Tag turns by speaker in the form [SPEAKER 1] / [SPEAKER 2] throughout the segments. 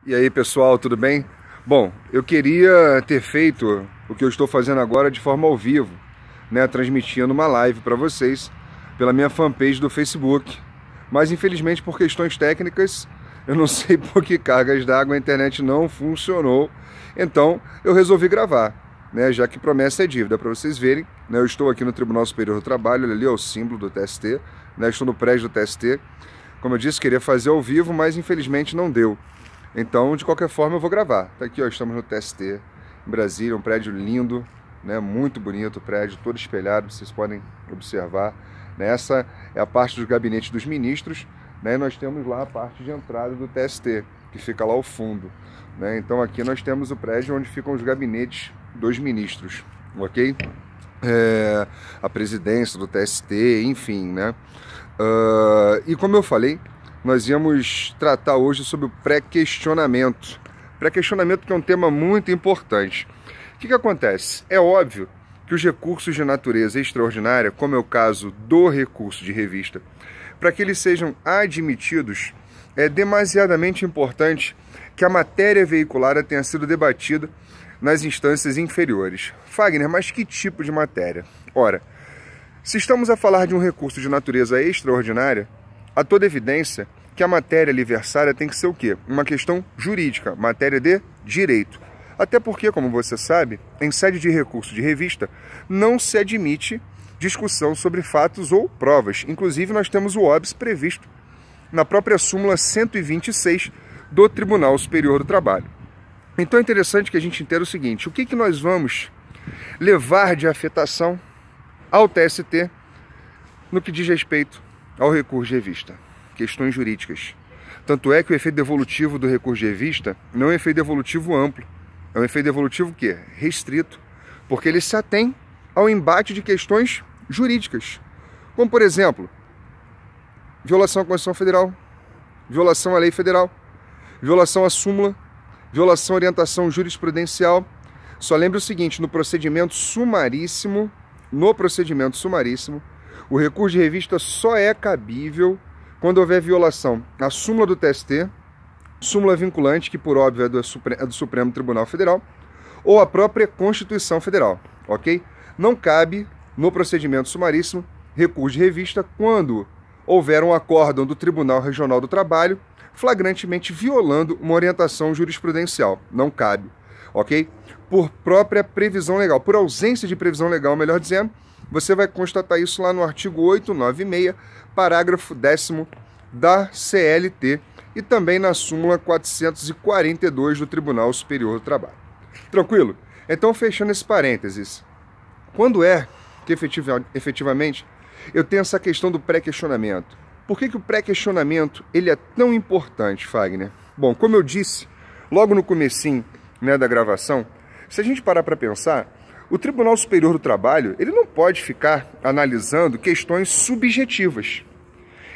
[SPEAKER 1] E aí pessoal, tudo bem? Bom, eu queria ter feito o que eu estou fazendo agora de forma ao vivo, né, transmitindo uma live para vocês pela minha fanpage do Facebook, mas infelizmente por questões técnicas, eu não sei por que cargas d'água a internet não funcionou, então eu resolvi gravar, né, já que promessa é dívida. Para vocês verem, né, eu estou aqui no Tribunal Superior do Trabalho, ali é o símbolo do TST, né, estou no prédio do TST, como eu disse, queria fazer ao vivo, mas infelizmente não deu. Então, de qualquer forma, eu vou gravar. Tá aqui, ó, estamos no TST, em Brasília, um prédio lindo, né, muito bonito o prédio, todo espelhado, vocês podem observar. Essa é a parte dos gabinetes dos ministros, né, e nós temos lá a parte de entrada do TST, que fica lá ao fundo. Né, então aqui nós temos o prédio onde ficam os gabinetes dos ministros, ok? A presidência do TST, enfim, né? E como eu falei, nós íamos tratar hoje sobre o pré-questionamento. Pré-questionamento que é um tema muito importante. O que acontece? É óbvio que os recursos de natureza extraordinária, como é o caso do recurso de revista, para que eles sejam admitidos, é demasiadamente importante que a matéria veiculada tenha sido debatida nas instâncias inferiores. Fagner, mas que tipo de matéria? Ora, se estamos a falar de um recurso de natureza extraordinária, há toda evidência que a matéria ali versada tem que ser o quê? Uma questão jurídica, matéria de direito. Até porque, como você sabe, em sede de recurso de revista, não se admite discussão sobre fatos ou provas. Inclusive, nós temos o óbice previsto na própria súmula 126 do Tribunal Superior do Trabalho. Então é interessante que a gente entenda o seguinte: o que nós vamos levar de afetação ao TST no que diz respeito ao recurso de revista? Questões jurídicas. Tanto é que o efeito devolutivo do recurso de revista não é um efeito devolutivo amplo, é um efeito devolutivo o quê? Restrito, porque ele se atém ao embate de questões jurídicas, como por exemplo, violação à Constituição Federal, violação à lei federal, violação à súmula, violação à orientação jurisprudencial. Só lembre o seguinte: no procedimento sumaríssimo, o recurso de revista só é cabível quando houver violação à súmula do TST, súmula vinculante, que por óbvio é do Supremo Tribunal Federal, ou a própria Constituição Federal, ok? Não cabe no procedimento sumaríssimo recurso de revista quando houver um acórdão do Tribunal Regional do Trabalho flagrantemente violando uma orientação jurisprudencial. Não cabe, ok? Por própria previsão legal, por ausência de previsão legal, melhor dizendo, você vai constatar isso lá no artigo 896, parágrafo 10º da CLT e também na súmula 442 do Tribunal Superior do Trabalho. Tranquilo? Então, fechando esse parênteses, quando é que efetivamente eu tenho essa questão do pré-questionamento? Por que o pré-questionamento ele é tão importante, Fagner? Bom, como eu disse logo no comecinho, né, da gravação, se a gente parar para pensar, o Tribunal Superior do Trabalho ele não pode ficar analisando questões subjetivas.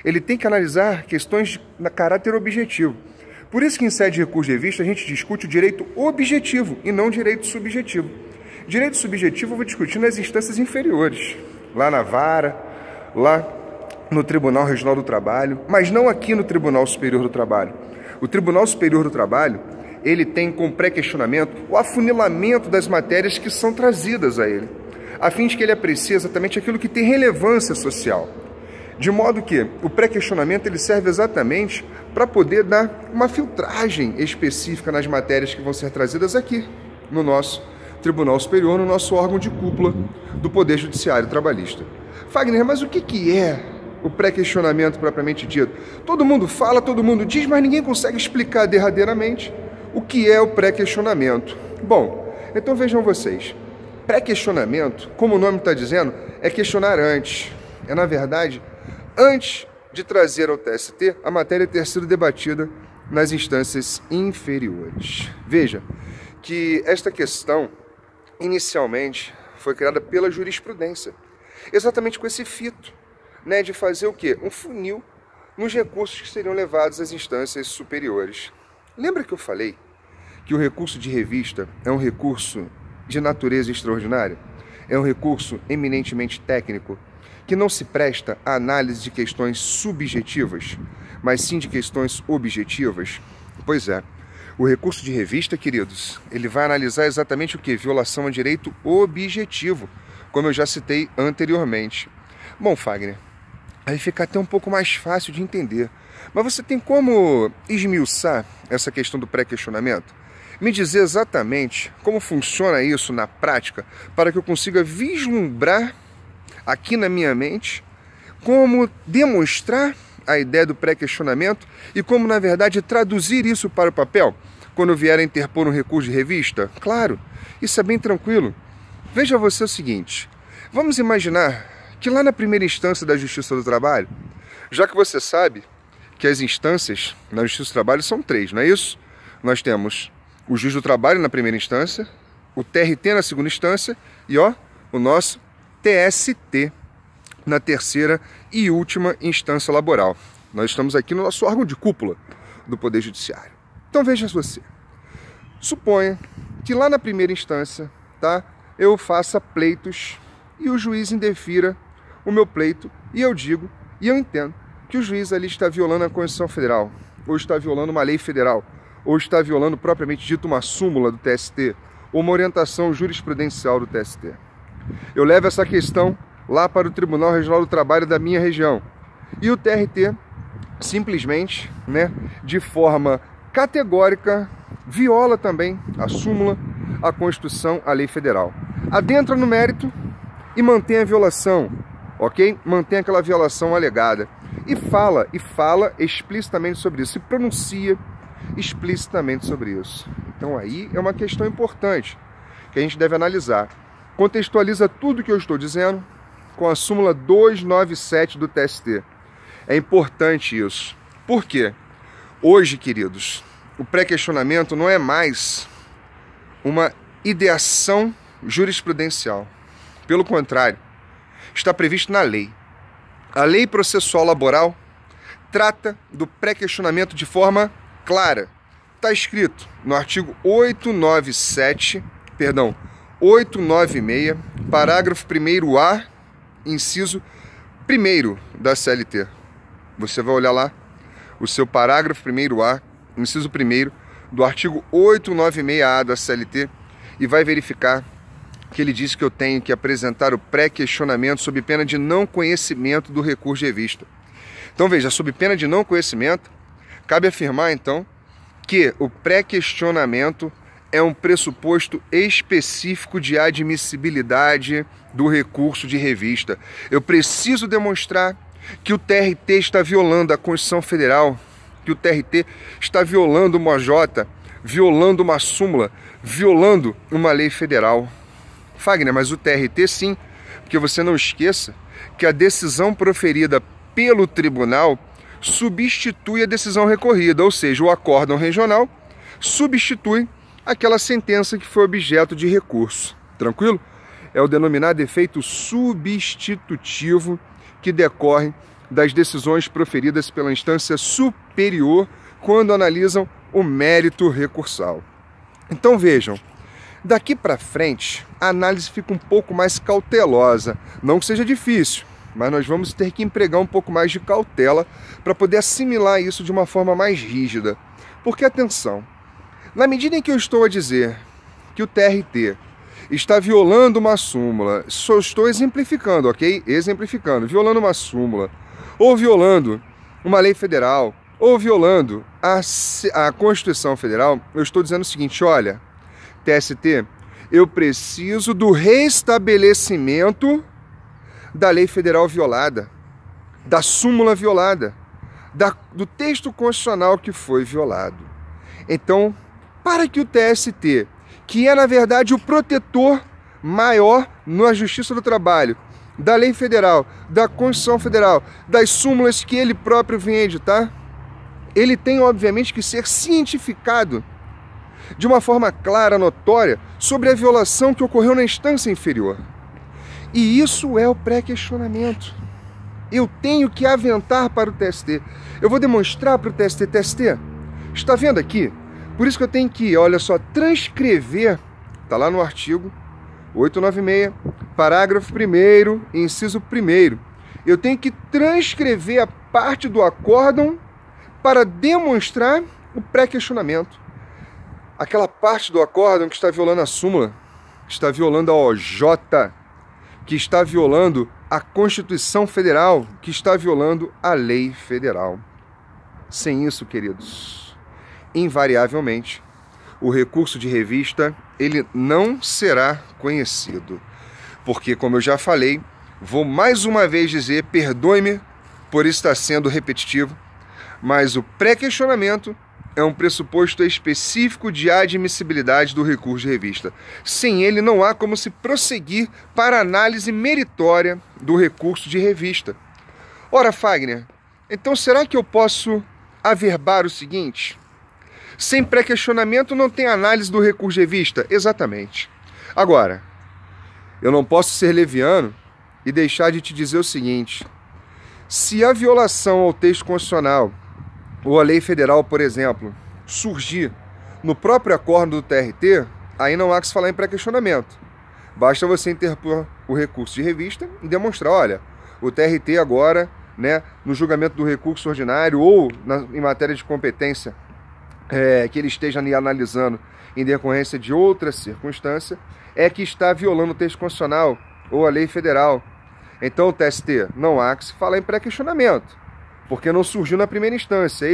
[SPEAKER 1] Ele tem que analisar questões de caráter objetivo. Por isso que em sede de recurso de revista a gente discute o direito objetivo e não o direito subjetivo. Direito subjetivo eu vou discutir nas instâncias inferiores, lá na vara, lá no Tribunal Regional do Trabalho, mas não aqui no Tribunal Superior do Trabalho. O Tribunal Superior do Trabalho, ele tem como pré-questionamento o afunilamento das matérias que são trazidas a ele, a fim de que ele aprecie exatamente aquilo que tem relevância social. De modo que o pré-questionamento ele serve exatamente para poder dar uma filtragem específica nas matérias que vão ser trazidas aqui no nosso Tribunal Superior, no nosso órgão de cúpula do Poder Judiciário Trabalhista. Fagner, mas o que é o pré-questionamento propriamente dito? Todo mundo fala, todo mundo diz, mas ninguém consegue explicar derradeiramente o que é o pré-questionamento. Bom, então vejam vocês, pré-questionamento, como o nome está dizendo, é questionar antes. É, na verdade, antes de trazer ao TST a matéria ter sido debatida nas instâncias inferiores. Veja que esta questão, inicialmente, foi criada pela jurisprudência, exatamente com esse fito, né, de fazer o quê? Um funil nos recursos que seriam levados às instâncias superiores. Lembra que eu falei que o recurso de revista é um recurso de natureza extraordinária? É um recurso eminentemente técnico, que não se presta à análise de questões subjetivas, mas sim de questões objetivas? Pois é. O recurso de revista, queridos, ele vai analisar exatamente o que? Violação a direito objetivo, como eu já citei anteriormente. Bom, Fagner, aí fica até um pouco mais fácil de entender. Mas você tem como esmiuçar essa questão do pré-questionamento? Me dizer exatamente como funciona isso na prática, para que eu consiga vislumbrar aqui na minha mente como demonstrar a ideia do pré-questionamento e como, na verdade, traduzir isso para o papel quando vier a interpor um recurso de revista? Claro, isso é bem tranquilo. Veja você o seguinte, vamos imaginar que lá na primeira instância da Justiça do Trabalho, já que você sabe que as instâncias na Justiça do Trabalho são 3, não é isso? Nós temos o Juiz do Trabalho na primeira instância, o TRT na segunda instância e o nosso TST na terceira e última instância laboral. Nós estamos aqui no nosso órgão de cúpula do Poder Judiciário. Então veja você, suponha que lá na primeira instância, tá, eu faça pleitos e o juiz indefira o meu pleito e eu digo, e eu entendo, que o juiz ali está violando a Constituição Federal, ou está violando uma lei federal, ou está violando propriamente dito uma súmula do TST, ou uma orientação jurisprudencial do TST. Eu levo essa questão lá para o Tribunal Regional do Trabalho da minha região. E o TRT, simplesmente, de forma categórica, viola também a súmula, a Constituição, a lei federal. Adentra no mérito e mantém a violação, ok? Mantém aquela violação alegada. E fala explicitamente sobre isso, se pronuncia explicitamente sobre isso. Então aí é uma questão importante que a gente deve analisar. Contextualiza tudo que eu estou dizendo com a súmula 297 do TST. É importante isso. Por quê? Hoje, queridos, o pré-questionamento não é mais uma ideação jurisprudencial. Pelo contrário, está previsto na lei. A Lei Processual Laboral trata do pré-questionamento de forma clara. Está escrito no artigo 896, parágrafo 1º-A, inciso 1º da CLT. Você vai olhar lá o seu parágrafo 1º-A, inciso 1º do artigo 896-A da CLT e vai verificar que ele diz que eu tenho que apresentar o pré-questionamento sob pena de não conhecimento do recurso de revista. Então veja, sob pena de não conhecimento, cabe afirmar então que o pré-questionamento é um pressuposto específico de admissibilidade do recurso de revista. Eu preciso demonstrar que o TRT está violando a Constituição Federal, que o TRT está violando uma OJ, violando uma súmula, violando uma lei federal. Fagner, mas o TRT sim, porque você não esqueça que a decisão proferida pelo tribunal substitui a decisão recorrida, ou seja, o acórdão regional substitui aquela sentença que foi objeto de recurso. Tranquilo? É o denominado efeito substitutivo que decorre das decisões proferidas pela instância superior quando analisam o mérito recursal. Então vejam, daqui para frente a análise fica um pouco mais cautelosa, não que seja difícil, mas nós vamos ter que empregar um pouco mais de cautela para poder assimilar isso de uma forma mais rígida. Porque, atenção, na medida em que eu estou a dizer que o TRT está violando uma súmula, só estou exemplificando, ok? Exemplificando, violando uma súmula, ou violando uma lei federal, ou violando a Constituição Federal, eu estou dizendo o seguinte, olha, TST, eu preciso do restabelecimento da lei federal violada, da súmula violada, do texto constitucional que foi violado. Então, para que o TST, que é na verdade o protetor maior na Justiça do Trabalho, da lei federal, da Constituição Federal, das súmulas que ele próprio vem editar, ele tem obviamente que ser cientificado de uma forma clara, notória, sobre a violação que ocorreu na instância inferior. E isso é o pré-questionamento. Eu tenho que aventar para o TST. Eu vou demonstrar para o TST, está vendo aqui? Por isso que eu tenho que, olha só, transcrever, está lá no artigo 896, parágrafo 1º, inciso 1º. Eu tenho que transcrever a parte do acórdão para demonstrar o pré-questionamento. aquela parte do acórdão que está violando a súmula, que está violando a OJ, que está violando a Constituição Federal, que está violando a lei federal. Sem isso, queridos, invariavelmente, o recurso de revista ele não será conhecido. Porque, como eu já falei, vou mais uma vez dizer, perdoe-me por estar sendo repetitivo, mas o pré-questionamento é um pressuposto específico de admissibilidade do recurso de revista. Sem ele, não há como se prosseguir para a análise meritória do recurso de revista. Ora, Fagner, então será que eu posso averbar o seguinte? Sem pré-questionamento não tem análise do recurso de revista? Exatamente. Agora, eu não posso ser leviano e deixar de te dizer o seguinte: se a violação ao texto constitucional ou a lei federal, por exemplo, surgir no próprio acordo do TRT, aí não há que se falar em pré-questionamento. Basta você interpor o recurso de revista e demonstrar, olha, o TRT agora, né, no julgamento do recurso ordinário ou em matéria de competência que ele esteja ali analisando em decorrência de outra circunstância, é que está violando o texto constitucional ou a lei federal. Então, o TST, não há que se falar em pré-questionamento, porque não surgiu na primeira instância.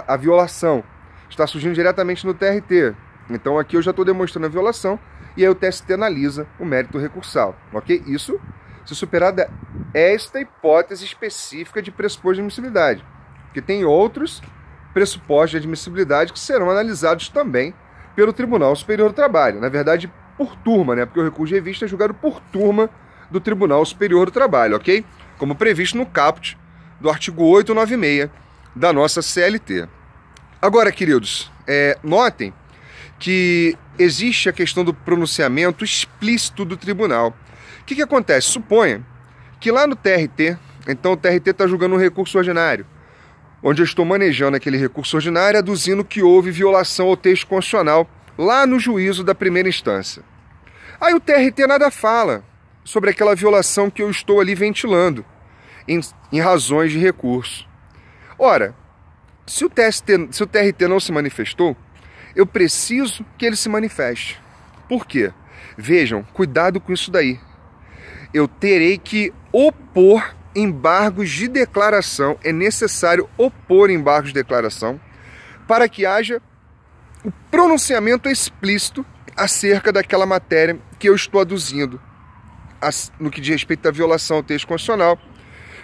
[SPEAKER 1] A violação está surgindo diretamente no TRT. Então, aqui eu já estou demonstrando a violação e aí o TST analisa o mérito recursal. Ok? Isso se superada esta hipótese específica de pressuposto de admissibilidade. Porque tem outros pressupostos de admissibilidade que serão analisados também pelo Tribunal Superior do Trabalho. Na verdade, por turma, né? Porque o recurso de revista é julgado por turma do Tribunal Superior do Trabalho, ok? Como previsto no caput do artigo 896 da nossa CLT. Agora, queridos, notem que existe a questão do pronunciamento explícito do tribunal. O que acontece? Suponha que lá no TRT, então o TRT está julgando um recurso ordinário, onde eu estou manejando aquele recurso ordinário, aduzindo que houve violação ao texto constitucional lá no juízo da primeira instância. Aí o TRT nada fala sobre aquela violação que eu estou ali ventilando, em razões de recurso. Ora, se o TRT não se manifestou, eu preciso que ele se manifeste. Por quê? Vejam, cuidado com isso daí. Eu terei que opor embargos de declaração, é necessário opor embargos de declaração para que haja o pronunciamento explícito acerca daquela matéria que eu estou aduzindo, no que diz respeito à violação ao texto constitucional,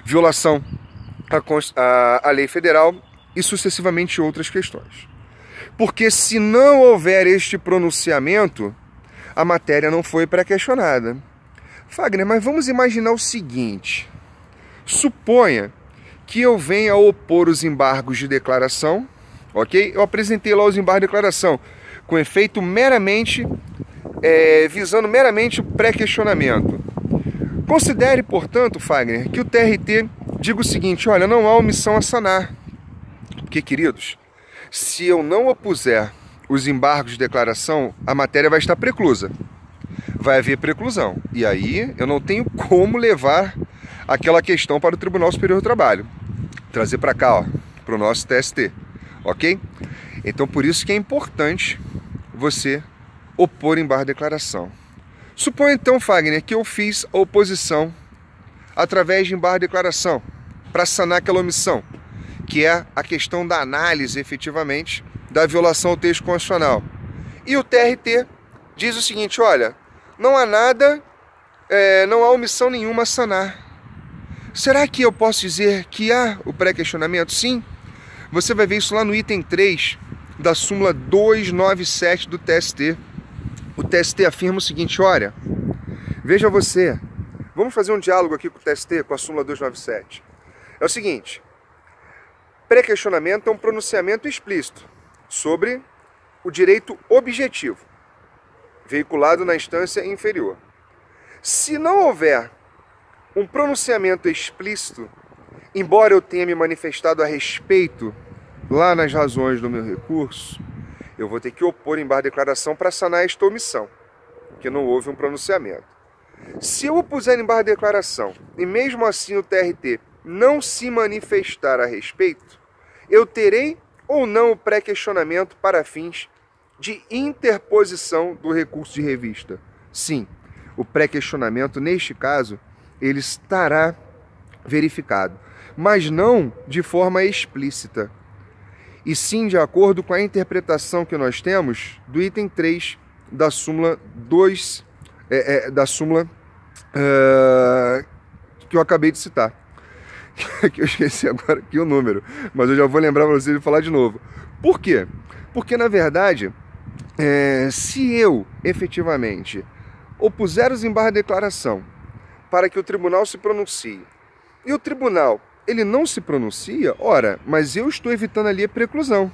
[SPEAKER 1] violação à lei federal e sucessivamente outras questões. Porque se não houver este pronunciamento, a matéria não foi pré-questionada. Fagner, mas vamos imaginar o seguinte: suponha que eu venha a opor os embargos de declaração, ok? Eu apresentei lá os embargos de declaração com efeito meramente, visando meramente o pré-questionamento. Considere, portanto, Fagner, que o TRT diga o seguinte: olha, não há omissão a sanar. Porque, queridos, se eu não opuser os embargos de declaração, a matéria vai estar preclusa. Vai haver preclusão. E aí eu não tenho como levar aquela questão para o Tribunal Superior do Trabalho. Trazer para cá, para o nosso TST. Ok? Então, por isso que é importante você opor embargo de declaração. Suponha então, Fagner, que eu fiz a oposição através de embargo de declaração para sanar aquela omissão, que é a questão da análise, efetivamente, da violação ao texto constitucional. E o TRT diz o seguinte: olha, não há nada, não há omissão nenhuma a sanar. Será que eu posso dizer que há o pré-questionamento? Sim. Você vai ver isso lá no item 3 da súmula 297 do TST. O TST afirma o seguinte: olha, veja você, vamos fazer um diálogo aqui com o TST, com a súmula 297. É o seguinte: pré-questionamento é um pronunciamento explícito sobre o direito objetivo, veiculado na instância inferior. Se não houver um pronunciamento explícito, embora eu tenha me manifestado a respeito lá nas razões do meu recurso, eu vou ter que opor embargo de declaração para sanar esta omissão, que não houve um pronunciamento. Se eu opuser embargo de declaração e mesmo assim o TRT não se manifestar a respeito, eu terei ou não o pré-questionamento para fins de interposição do recurso de revista. Sim, o pré-questionamento, neste caso, ele estará verificado, mas não de forma explícita, e sim de acordo com a interpretação que nós temos do item 3 da súmula 2, da súmula que eu acabei de citar. Que eu esqueci agora aqui o número, mas eu já vou lembrar para vocês e falar de novo. Por quê? Porque, na verdade, se eu efetivamente opuser os embargos de declaração para que o tribunal se pronuncie, e o tribunal ele não se pronuncia, ora, mas eu estou evitando ali a preclusão.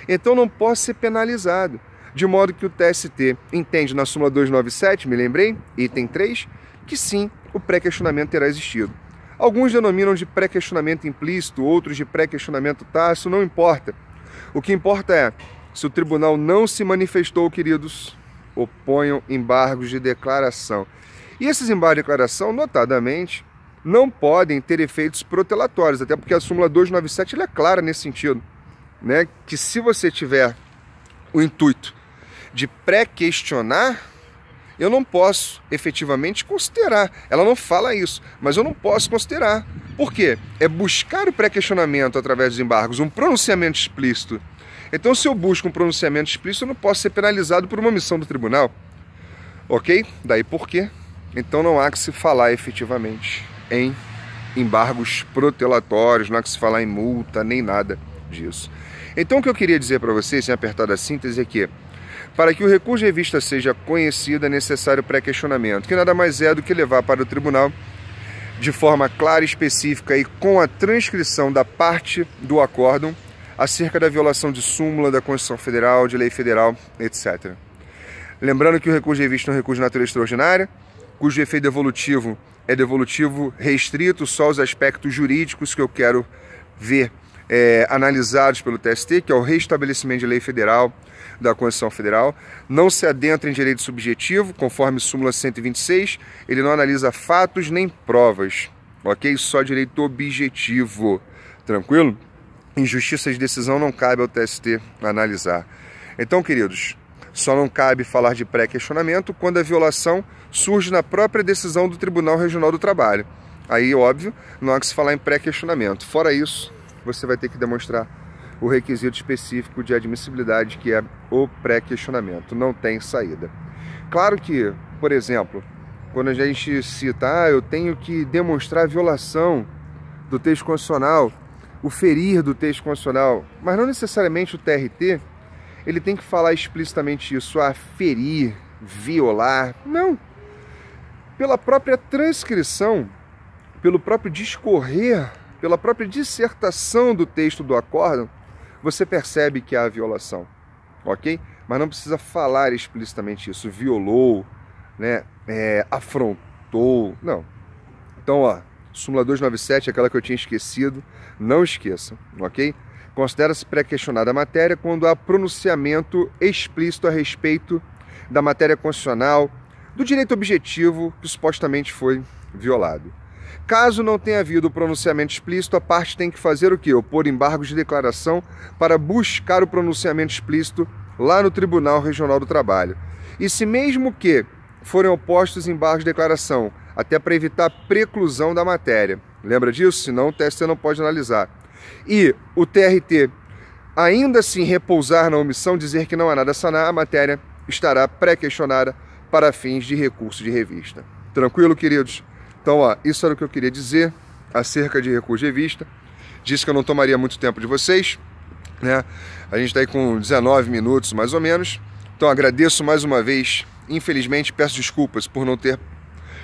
[SPEAKER 1] Então não posso ser penalizado. De modo que o TST entende na súmula 297, me lembrei, item 3, que sim, o pré-questionamento terá existido. Alguns denominam de pré-questionamento implícito, outros de pré-questionamento tácito, não importa. O que importa é, se o tribunal não se manifestou, queridos, oponham embargos de declaração. E esses embargos de declaração, notadamente, não podem ter efeitos protelatórios, até porque a súmula 297 ela é clara nesse sentido, né? Que se você tiver o intuito de pré-questionar, eu não posso efetivamente considerar. Ela não fala isso, mas eu não posso considerar. Por quê? É buscar o pré-questionamento através dos embargos, um pronunciamento explícito. Então, se eu busco um pronunciamento explícito, eu não posso ser penalizado por uma omissão do tribunal. Ok? Daí por quê? Então não há que se falar efetivamente em embargos protelatórios, não há que se falar em multa, nem nada disso. Então o que eu queria dizer para vocês, sem apertar da síntese, é que para que o recurso de revista seja conhecido é necessário pré-questionamento, que nada mais é do que levar para o tribunal de forma clara e específica e com a transcrição da parte do acórdão acerca da violação de súmula da Constituição Federal, de lei federal, etc. Lembrando que o recurso de revista é um recurso de natureza extraordinária, cujo efeito devolutivo é devolutivo restrito só aos aspectos jurídicos que eu quero ver analisados pelo TST, que é o restabelecimento de lei federal da Constituição Federal. Não se adentra em direito subjetivo, conforme súmula 126, ele não analisa fatos nem provas, ok? Só direito objetivo, tranquilo? Injustiça de decisão não cabe ao TST analisar. Então, queridos, só não cabe falar de pré-questionamento quando a violação surge na própria decisão do Tribunal Regional do Trabalho. Aí, óbvio, não há que se falar em pré-questionamento. Fora isso, você vai ter que demonstrar o requisito específico de admissibilidade, que é o pré-questionamento. Não tem saída. Claro que, por exemplo, quando a gente cita, eu tenho que demonstrar a violação do texto constitucional, o ferir do texto constitucional, mas não necessariamente o TRT, ele tem que falar explicitamente isso, ferir, violar, não. Pela própria transcrição, pelo próprio discorrer, pela própria dissertação do texto do acórdão, você percebe que há violação, ok? Mas não precisa falar explicitamente isso, violou, né, afrontou, não. Então, súmula 297, aquela que eu tinha esquecido, não esqueçam, ok? Considera-se pré-questionada a matéria quando há pronunciamento explícito a respeito da matéria constitucional, do direito objetivo que supostamente foi violado. Caso não tenha havido pronunciamento explícito, a parte tem que fazer o quê? Opor embargos de declaração para buscar o pronunciamento explícito lá no Tribunal Regional do Trabalho. E se mesmo que forem opostos embargos de declaração, até para evitar a preclusão da matéria, lembra disso? Senão o TST não pode analisar. E o TRT ainda assim repousar na omissão, dizer que não há nada a sanar, a matéria estará pré-questionada para fins de recurso de revista. Tranquilo, queridos? Então, isso era o que eu queria dizer acerca de recurso de revista. Disse que eu não tomaria muito tempo de vocês, né? A gente está aí com 19 minutos, mais ou menos. Então, agradeço mais uma vez. Infelizmente, peço desculpas por não ter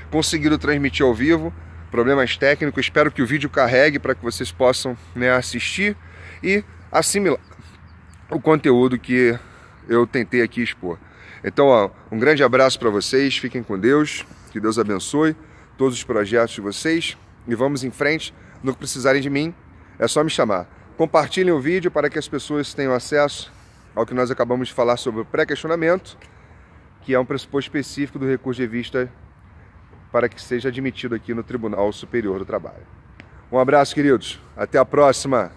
[SPEAKER 1] conseguido transmitir ao vivo. Problemas técnicos. Espero que o vídeo carregue para que vocês possam, né, assistir e assimilar o conteúdo que eu tentei aqui expor. Então, um grande abraço para vocês. Fiquem com Deus. Que Deus abençoe todos os projetos de vocês e vamos em frente. No que precisarem de mim, é só me chamar. Compartilhem o vídeo para que as pessoas tenham acesso ao que nós acabamos de falar sobre o pré-questionamento, que é um pressuposto específico do recurso de revista para que seja admitido aqui no Tribunal Superior do Trabalho. Um abraço, queridos. Até a próxima.